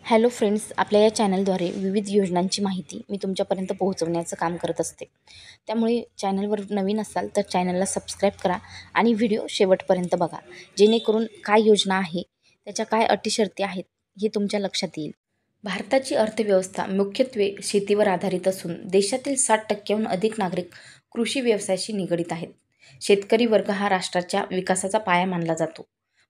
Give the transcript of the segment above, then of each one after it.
Hello friends, आपल्या या चॅनलद्वारे विविध योजनांची माहिती मी तुमच्यापर्यंत पोहोचवण्याचं काम करत असते. त्यामुळे चॅनलवर नवीन असाल तर चॅनलला सबस्क्राईब करा आणि व्हिडिओ शेवटपर्यंत बघा, जेणेकरून काय योजना आहे, त्याच्या काय अटी शर्ती आहेत हे तुमच्या लक्षात येईल. भारताची अर्थव्यवस्था मुख्यत्वे शेतीवर आधारित असून देशातील 60% अधिक नागरिक कृषी व्यवसायाशी निगडित आहेत. शेतकरी वर्ग हा राष्ट्राच्या विकासाचा पाया मानला जातो.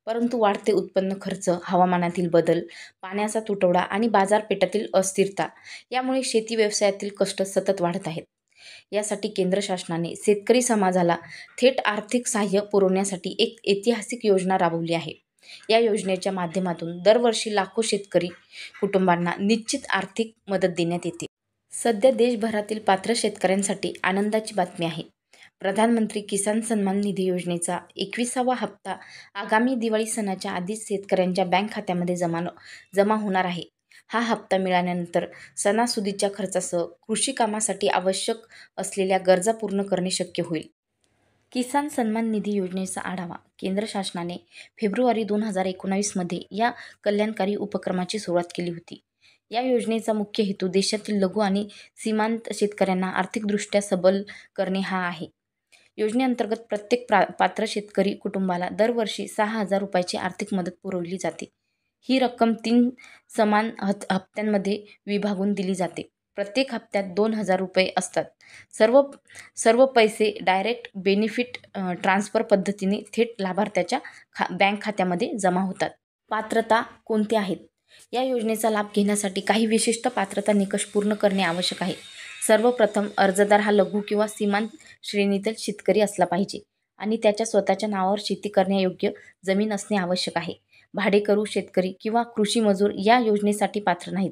परंतु वाढते उत्पन्न खर्च, हवामानातील बदल, पाण्याचा तुटवडा आणि बाजारपेठातील अस्थिरता यामुळे शेती व्यवसायातील कष्ट सतत वाढत आहेत. यासाठी केंद्र शासनाने शेतकरी समाजाला थेट आर्थिक सहाय्य पुरवण्यासाठी एक ऐतिहासिक योजना राबवली आहे. या योजनेच्या माध्यमातून दरवर्षी लाखो शेतकरी कुटुंबांना निश्चित आर्थिक मदत देण्यात येते. सध्या देशभरातील पात्र शेतकऱ्यांसाठी आनंदाची बातमी आहे. प्रधानमंत्री किसान सन्मान निधी योजनेचा 21वा हप्ता आगामी दिवाळी सणाच्या आधीच शेतकऱ्यांच्या बँक खात्यामध्ये जमा होणार आहे. हा हप्ता मिळाल्यानंतर सणासुदीच्या खर्चासह कृषी कामासाठी आवश्यक असलेल्या गरजा पूर्ण करणे शक्य होईल. किसान सन्मान निधी योजनेचा आढावा. केंद्र शासनाने फेब्रुवारी 2019 मध्ये या कल्याणकारी उपक्रमाची सुरुवात केली होती. या योजनेचा मुख्य हेतू देशातील लघु आणि सीमांत शेतकऱ्यांना आर्थिकदृष्ट्या सबल करणे हा आहे. योजनेअंतर्गत प्रत्येक पात्र शेतकरी कुटुंबाला दरवर्षी 6,000 रुपयाची आर्थिक मदत पुरवली जाते. ही रक्कम 3 समान हप्त्यांमध्ये विभागून दिली जाते. प्रत्येक हप्त्यात 2,000 रुपये असतात. सर्व पैसे डायरेक्ट बेनिफिट ट्रान्सफर पद्धतीने थेट लाभार्थ्याच्या बँक खात्यामध्ये जमा होतात. पात्रता कोणती आहेत? या योजनेचा लाभ घेण्यासाठी काही विशिष्ट पात्रता निकष पूर्ण करणे आवश्यक आहे. सर्वप्रथम, अर्जदार हा लघु किंवा सीमांत श्रेणीतील शेतकरी असला पाहिजे आणि त्याच्या स्वतःच्या नावावर शेती करण्यायोग्य जमीन असणे आवश्यक आहे. भाडेकरू, शेतकरी किंवा कृषी मजूर या योजनेसाठी पात्र नाहीत.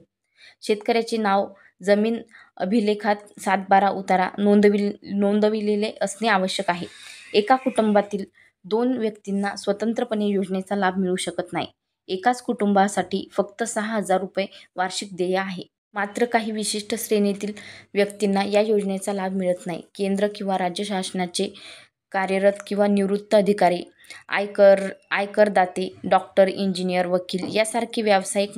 शेतकऱ्याचे नाव जमीन अभिलेखात 7/12 उतारा नोंदविलेले असणे आवश्यक आहे. एका कुटुंबातील 2 व्यक्तींना स्वतंत्रपणे योजनेचा लाभ मिळू शकत नाही. एकाच कुटुंबासाठी फक्त 6,000 रुपये वार्षिक देय आहे. मात्र काही विशिष्ट श्रेणीतील व्यक्तींना या योजनेचा लाभ मिळत नाही. केंद्र किंवा राज्य शासनाचे कार्यरत किंवा निवृत्त अधिकारी, आयकरदाते, डॉक्टर, इंजिनियर, वकील यासारखे व्यावसायिक,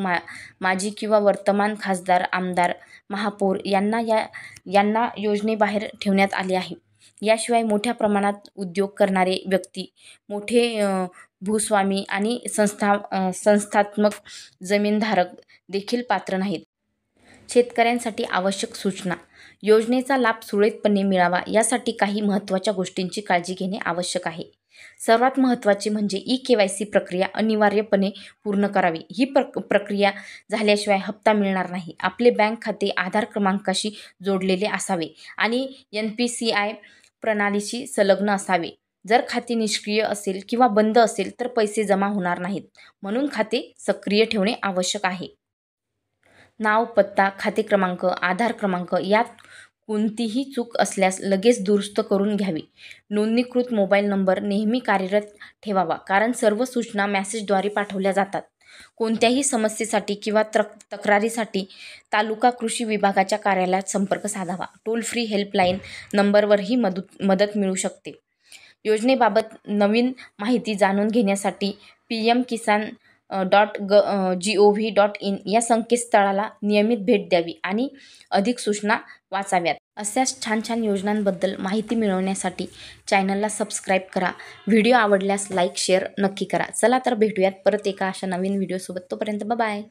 माजी किंवा वर्तमान खासदार, आमदार, महापौर यांना योजनेबाहेर ठेवण्यात आले आहे. याशिवाय मोठ्या प्रमाणात उद्योग करणारे व्यक्ती, मोठे भूस्वामी आणि संस्थात्मक जमीनधारक देखील पात्र नाहीत. शेतकऱ्यांसाठी आवश्यक सूचना. योजनेचा लाभ सुरळीतपणे मिळावा यासाठी काही महत्त्वाच्या गोष्टींची काळजी घेणे आवश्यक आहे. सर्वात महत्त्वाचे म्हणजे ई-KYC प्रक्रिया अनिवार्यपणे पूर्ण करावी. ही प्रक्रिया झाल्याशिवाय हप्ता मिळणार नाही. आपले बँक खाते आधार क्रमांकाशी जोडलेले असावे आणि NPCI प्रणालीशी संलग्न असावे. जर खाते निष्क्रिय असेल किंवा बंद असेल तर पैसे जमा होणार नाहीत. म्हणून खाते सक्रिय ठेवणे आवश्यक आहे. नाव, पत्ता, खाते क्रमांक, आधार क्रमांक यात कोणतीही चूक असल्यास लगेच दुरुस्त करून घ्यावी. नोंदणीकृत मोबाईल नंबर नेहमी कार्यरत ठेवावा, कारण सर्व सूचना मेसेजद्वारे पाठवल्या जातात. कोणत्याही समस्येसाठी किंवा तक्रारीसाठी तालुका कृषी विभागाच्या कार्यालयात संपर्क साधावा. टोल फ्री हेल्पलाईन नंबरवरही मदत मिळू शकते. योजनेबाबत नवीन माहिती जाणून घेण्यासाठी pm-kisan.gov.in या संकेतस्थळाला नियमित भेट द्यावी आणि अधिक सूचना वाचाव्यात. अशाच छान योजनांबद्दल माहिती मिळवण्यासाठी चॅनलला सबस्क्राईब करा. व्हिडिओ आवडल्यास लाईक, शेअर नक्की करा. चला तर भेटूयात परत एका अशा नवीन व्हिडिओसोबत. तोपर्यंत बाय.